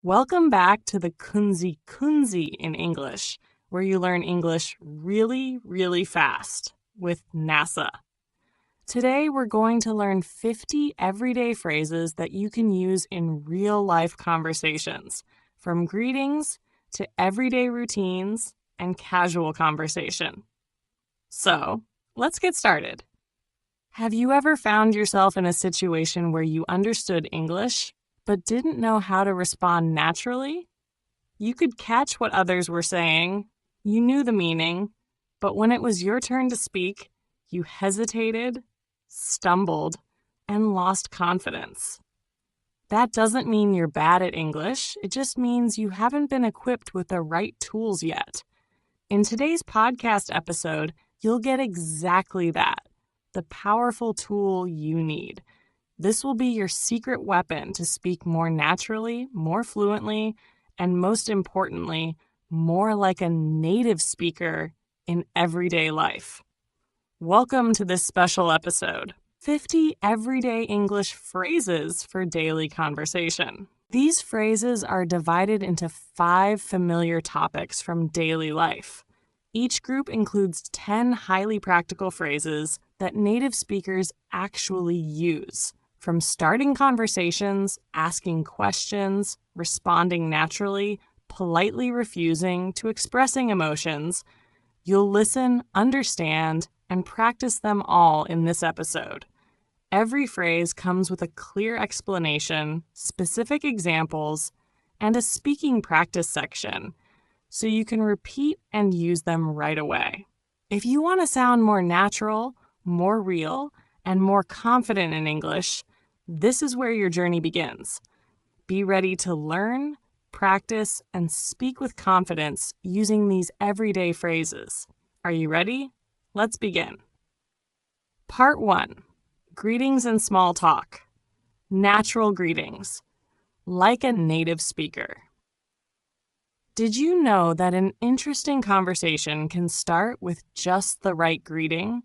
Welcome back to the Kunzy in English, where you learn English really, really fast with NASA. Today, we're going to learn 50 everyday phrases that you can use in real-life conversations, from greetings to everyday routines and casual conversation. So, let's get started. Have you ever found yourself in a situation where you understood English but didn't know how to respond naturally? You could catch what others were saying, you knew the meaning, but when it was your turn to speak, you hesitated, stumbled, and lost confidence. That doesn't mean you're bad at English, it just means you haven't been equipped with the right tools yet. In today's podcast episode, you'll get exactly that, the powerful tool you need. This will be your secret weapon to speak more naturally, more fluently, and most importantly, more like a native speaker in everyday life. Welcome to this special episode, 50 everyday English phrases for daily conversation. These phrases are divided into 5 familiar topics from daily life. Each group includes 10 highly practical phrases that native speakers actually use. From starting conversations, asking questions, responding naturally, politely refusing, to expressing emotions, you'll listen, understand, and practice them all in this episode. Every phrase comes with a clear explanation, specific examples, and a speaking practice section, so you can repeat and use them right away. If you want to sound more natural, more real, and more confident in English, this is where your journey begins. Be ready to learn, practice, and speak with confidence using these everyday phrases. Are you ready? Let's begin. Part 1. Greetings and small talk. Natural greetings. Like a native speaker. Did you know that an interesting conversation can start with just the right greeting?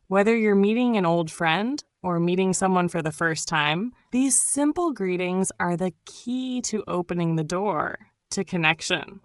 Whether you're meeting an old friend or meeting someone for the first time, these simple greetings are the key to opening the door to connection.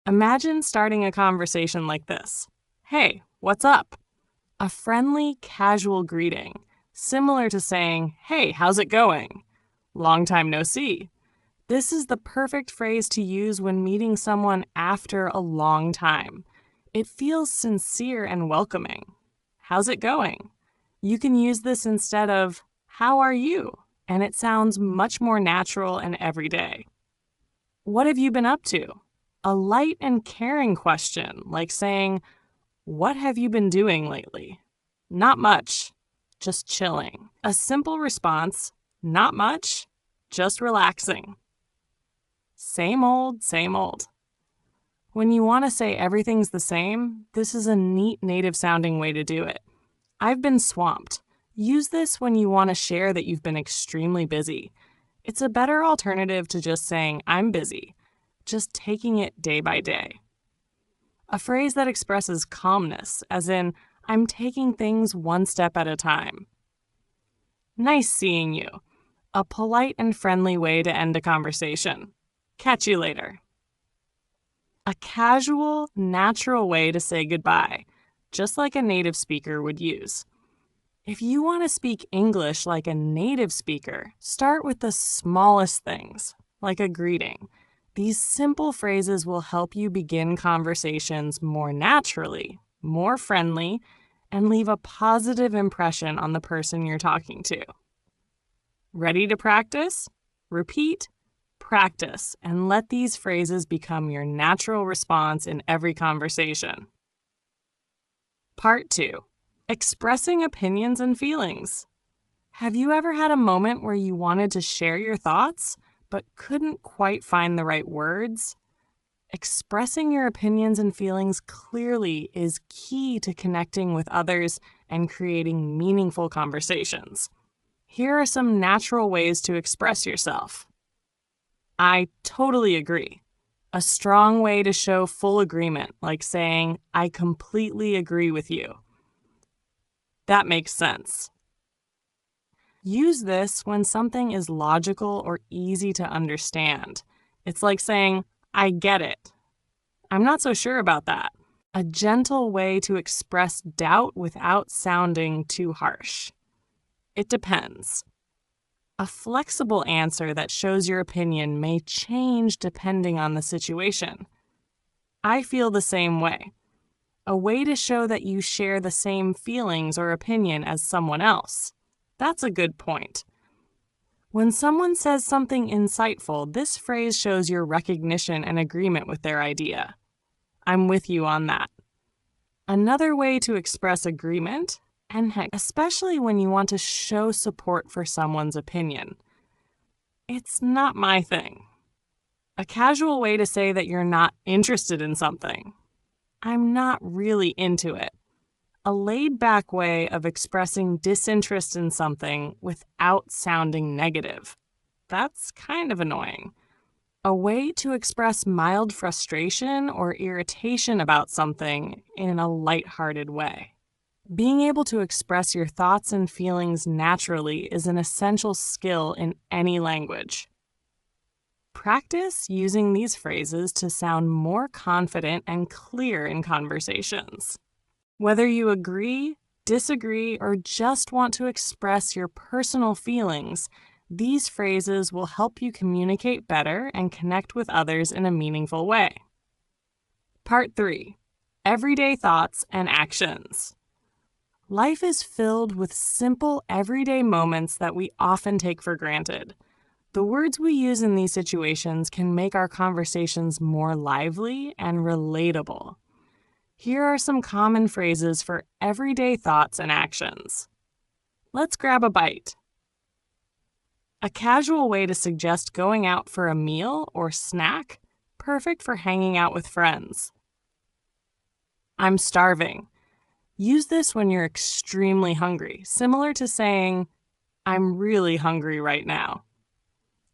Imagine starting a conversation like this. Hey, what's up? A friendly, casual greeting, similar to saying, hey, how's it going? Long time no see. This is the perfect phrase to use when meeting someone after a long time. It feels sincere and welcoming. How's it going? You can use this instead of, how are you? And it sounds much more natural and everyday. What have you been up to? A light and caring question, like saying, what have you been doing lately? Not much, just chilling. A simple response, not much, just relaxing. Same old, same old. When you want to say everything's the same, this is a neat native-sounding way to do it. I've been swamped. Use this when you want to share that you've been extremely busy. It's a better alternative to just saying, I'm busy, just taking it day by day. A phrase that expresses calmness, as in, I'm taking things one step at a time. Nice seeing you. A polite and friendly way to end a conversation. Catch you later. A casual, natural way to say goodbye, just like a native speaker would use. If you want to speak English like a native speaker, start with the smallest things, like a greeting. These simple phrases will help you begin conversations more naturally, more friendly, and leave a positive impression on the person you're talking to. Ready to practice? Repeat, practice, and let these phrases become your natural response in every conversation. Part 2. Expressing opinions and feelings. Have you ever had a moment where you wanted to share your thoughts, but couldn't quite find the right words? Expressing your opinions and feelings clearly is key to connecting with others and creating meaningful conversations. Here are some natural ways to express yourself. I totally agree. A strong way to show full agreement, like saying, I completely agree with you. That makes sense. Use this when something is logical or easy to understand. It's like saying, I get it. I'm not so sure about that. A gentle way to express doubt without sounding too harsh. It depends. A flexible answer that shows your opinion may change depending on the situation. I feel the same way. A way to show that you share the same feelings or opinion as someone else. That's a good point. When someone says something insightful, this phrase shows your recognition and agreement with their idea. I'm with you on that. Another way to express agreement, and especially when you want to show support for someone's opinion. It's not my thing. A casual way to say that you're not interested in something. I'm not really into it. A laid-back way of expressing disinterest in something without sounding negative. That's kind of annoying. A way to express mild frustration or irritation about something in a lighthearted way. Being able to express your thoughts and feelings naturally is an essential skill in any language. Practice using these phrases to sound more confident and clear in conversations. Whether you agree, disagree, or just want to express your personal feelings, these phrases will help you communicate better and connect with others in a meaningful way. Part 3. Everyday thoughts and actions. Life is filled with simple, everyday moments that we often take for granted. The words we use in these situations can make our conversations more lively and relatable. Here are some common phrases for everyday thoughts and actions. Let's grab a bite. A casual way to suggest going out for a meal or snack, perfect for hanging out with friends. I'm starving. Use this when you're extremely hungry, similar to saying, I'm really hungry right now.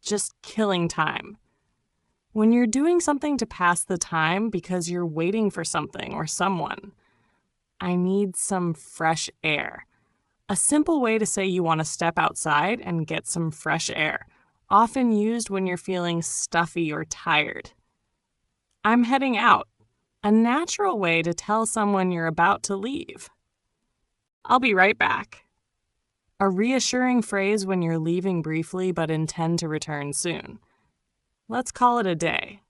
Just killing time. When you're doing something to pass the time because you're waiting for something or someone. I need some fresh air. A simple way to say you want to step outside and get some fresh air, often used when you're feeling stuffy or tired. I'm heading out. A natural way to tell someone you're about to leave. I'll be right back. A reassuring phrase when you're leaving briefly but intend to return soon. Let's call it a day.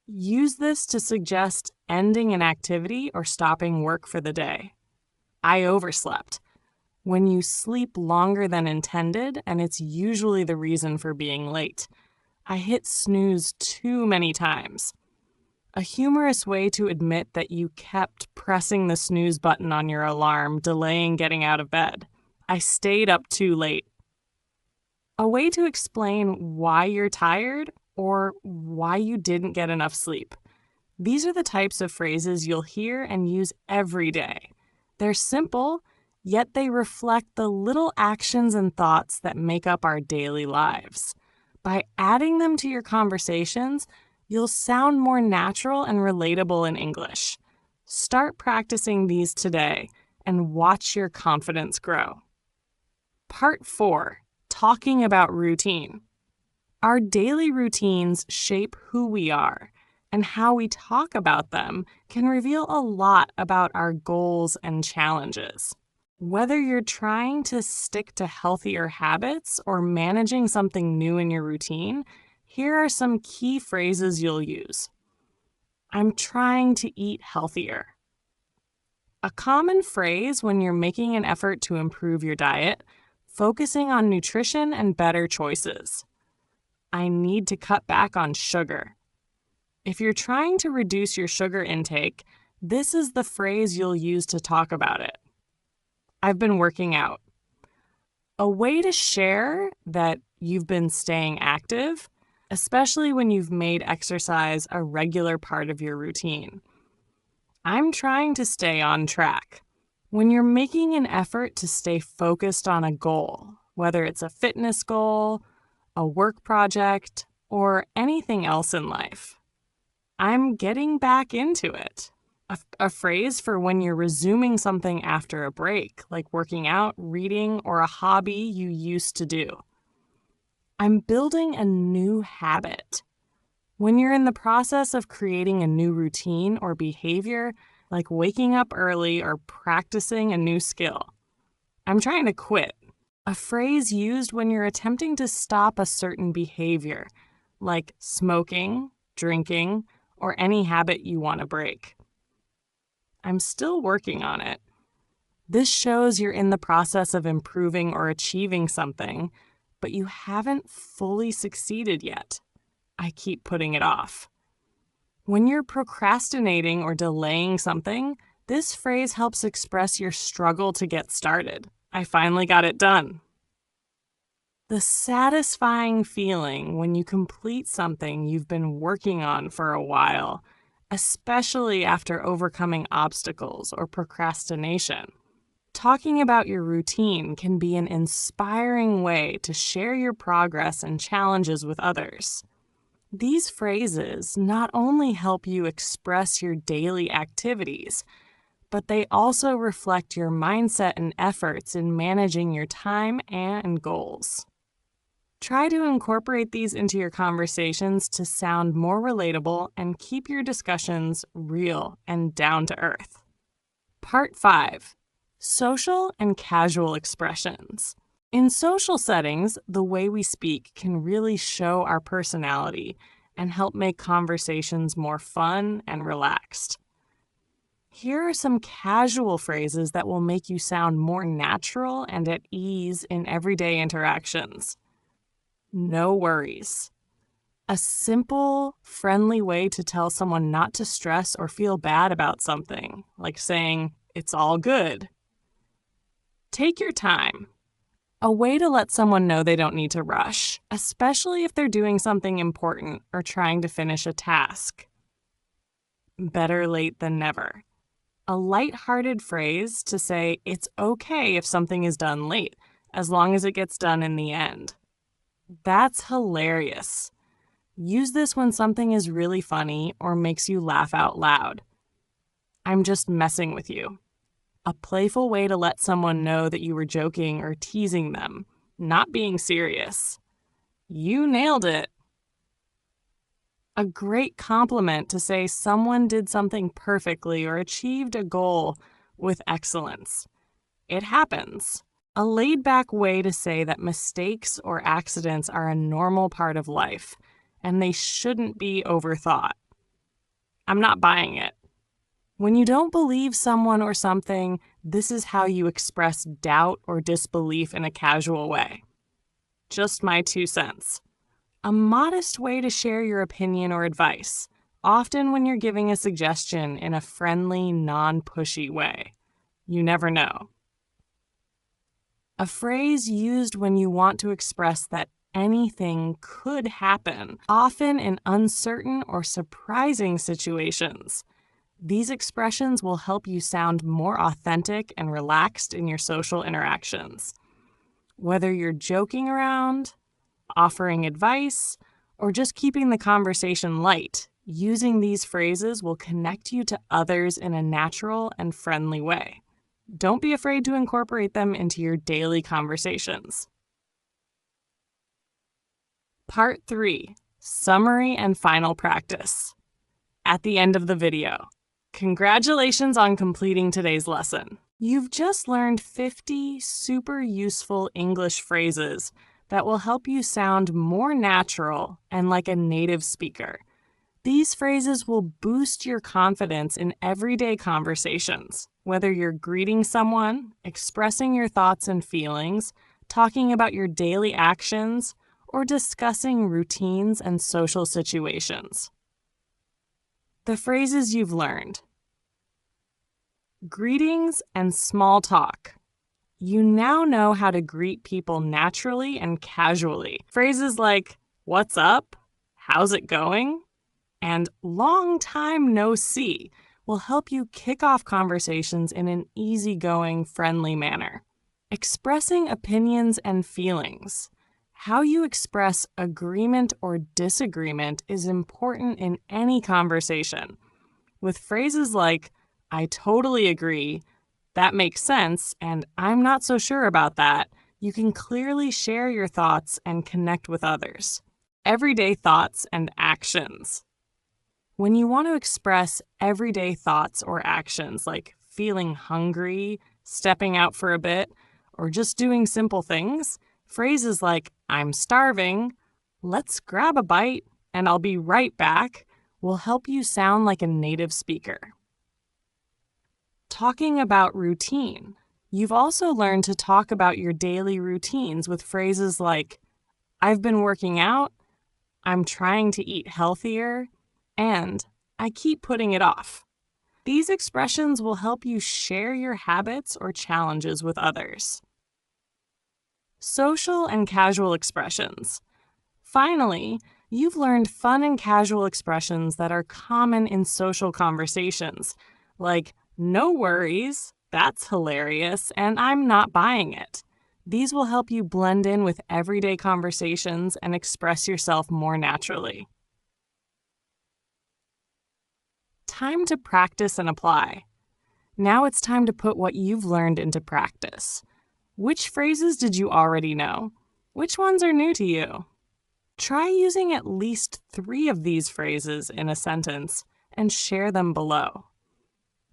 Use this to suggest ending an activity or stopping work for the day. I overslept. When you sleep longer than intended, and it's usually the reason for being late. I hit snooze too many times. A humorous way to admit that you kept pressing the snooze button on your alarm, delaying getting out of bed. I stayed up too late. A way to explain why you're tired or why you didn't get enough sleep. These are the types of phrases you'll hear and use every day. They're simple, yet they reflect the little actions and thoughts that make up our daily lives. By adding them to your conversations, you'll sound more natural and relatable in English. Start practicing these today and watch your confidence grow. Part 4. Talking about routine. Our daily routines shape who we are, and how we talk about them can reveal a lot about our goals and challenges. Whether you're trying to stick to healthier habits or managing something new in your routine, here are some key phrases you'll use. I'm trying to eat healthier. A common phrase when you're making an effort to improve your diet, focusing on nutrition and better choices. I need to cut back on sugar. If you're trying to reduce your sugar intake, this is the phrase you'll use to talk about it. I've been working out. A way to share that you've been staying active, especially when you've made exercise a regular part of your routine. I'm trying to stay on track. When you're making an effort to stay focused on a goal, whether it's a fitness goal, a work project, or anything else in life. I'm getting back into it. A phrase for when you're resuming something after a break, like working out, reading, or a hobby you used to do. I'm building a new habit. When you're in the process of creating a new routine or behavior, like waking up early or practicing a new skill. I'm trying to quit. A phrase used when you're attempting to stop a certain behavior, like smoking, drinking, or any habit you want to break. I'm still working on it. This shows you're in the process of improving or achieving something, but you haven't fully succeeded yet. I keep putting it off. When you're procrastinating or delaying something, this phrase helps express your struggle to get started. I finally got it done. The satisfying feeling when you complete something you've been working on for a while, especially after overcoming obstacles or procrastination. Talking about your routine can be an inspiring way to share your progress and challenges with others. These phrases not only help you express your daily activities, but they also reflect your mindset and efforts in managing your time and goals. Try to incorporate these into your conversations to sound more relatable and keep your discussions real and down to earth. Part 5. Social and casual expressions. In social settings, the way we speak can really show our personality and help make conversations more fun and relaxed. Here are some casual phrases that will make you sound more natural and at ease in everyday interactions. No worries. A simple, friendly way to tell someone not to stress or feel bad about something, like saying, "It's all good." Take your time. A way to let someone know they don't need to rush, especially if they're doing something important or trying to finish a task. Better late than never. A light-hearted phrase to say it's okay if something is done late, as long as it gets done in the end. That's hilarious. Use this when something is really funny or makes you laugh out loud. I'm just messing with you. A playful way to let someone know that you were joking or teasing them, not being serious. You nailed it. A great compliment to say someone did something perfectly or achieved a goal with excellence. It happens. A laid-back way to say that mistakes or accidents are a normal part of life, and they shouldn't be overthought. I'm not buying it. When you don't believe someone or something, this is how you express doubt or disbelief in a casual way. Just my 2 cents. A modest way to share your opinion or advice, often when you're giving a suggestion in a friendly, non-pushy way. You never know. A phrase used when you want to express that anything could happen, often in uncertain or surprising situations. These expressions will help you sound more authentic and relaxed in your social interactions. Whether you're joking around, offering advice, or just keeping the conversation light, using these phrases will connect you to others in a natural and friendly way. Don't be afraid to incorporate them into your daily conversations. Part 3. Summary and final practice. At the end of the video. Congratulations on completing today's lesson. You've just learned 50 super useful English phrases that will help you sound more natural and like a native speaker. These phrases will boost your confidence in everyday conversations, whether you're greeting someone, expressing your thoughts and feelings, talking about your daily actions, or discussing routines and social situations. The phrases you've learned. Greetings and small talk. You now know how to greet people naturally and casually. Phrases like, "What's up?" "How's it going?" and "Long time no see" will help you kick off conversations in an easygoing, friendly manner. Expressing opinions and feelings. How you express agreement or disagreement is important in any conversation. With phrases like, "I totally agree," "That makes sense," and "I'm not so sure about that," you can clearly share your thoughts and connect with others. everyday thoughts and actions. When you want to express everyday thoughts or actions like feeling hungry, stepping out for a bit, or just doing simple things, phrases like I'm starving, let's grab a bite, and I'll be right back will help you sound like a native speaker. Talking about routine. You've also learned to talk about your daily routines with phrases like I've been working out, I'm trying to eat healthier, and I keep putting it off. These expressions will help you share your habits or challenges with others. Social and casual expressions. Finally, you've learned fun and casual expressions that are common in social conversations, like no worries, that's hilarious, and I'm not buying it. These will help you blend in with everyday conversations and express yourself more naturally. Time to practice and apply. Now it's time to put what you've learned into practice. Which phrases did you already know? Which ones are new to you? Try using at least 3 of these phrases in a sentence and share them below.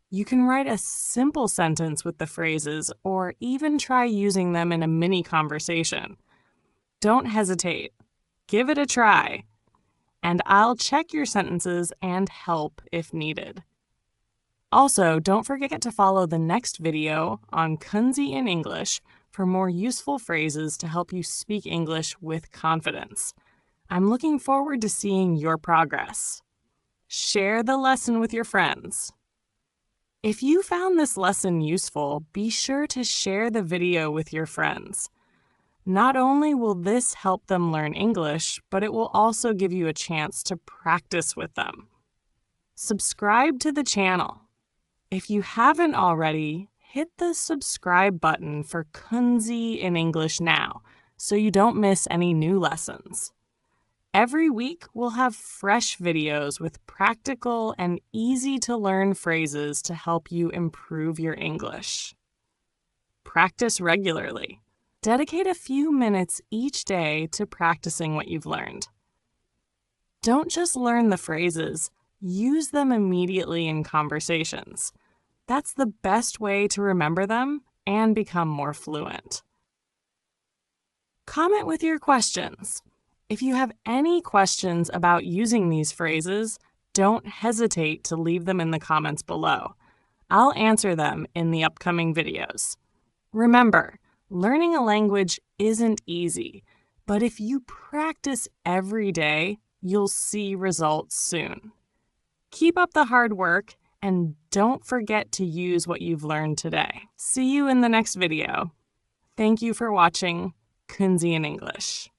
You can write a simple sentence with the phrases or even try using them in a mini conversation. Don't hesitate. Give it a try. And I'll check your sentences and help if needed. Also, don't forget to follow the next video on Kunzy in English for more useful phrases to help you speak English with confidence. I'm looking forward to seeing your progress. Share the lesson with your friends. If you found this lesson useful, be sure to share the video with your friends. Not only will this help them learn English, but it will also give you a chance to practice with them. Subscribe to the channel. If you haven't already, hit the subscribe button for Kunzy in English now so you don't miss any new lessons. Every week, we'll have fresh videos with practical and easy-to-learn phrases to help you improve your English. Practice regularly. Dedicate a few minutes each day to practicing what you've learned. Don't just learn the phrases, use them immediately in conversations. That's the best way to remember them and become more fluent. Comment with your questions. If you have any questions about using these phrases, don't hesitate to leave them in the comments below. I'll answer them in the upcoming videos. Remember, learning a language isn't easy, but if you practice every day, you'll see results soon. Keep up the hard work and don't forget to use what you've learned today. See you in the next video. Thank you for watching Kunzy in English.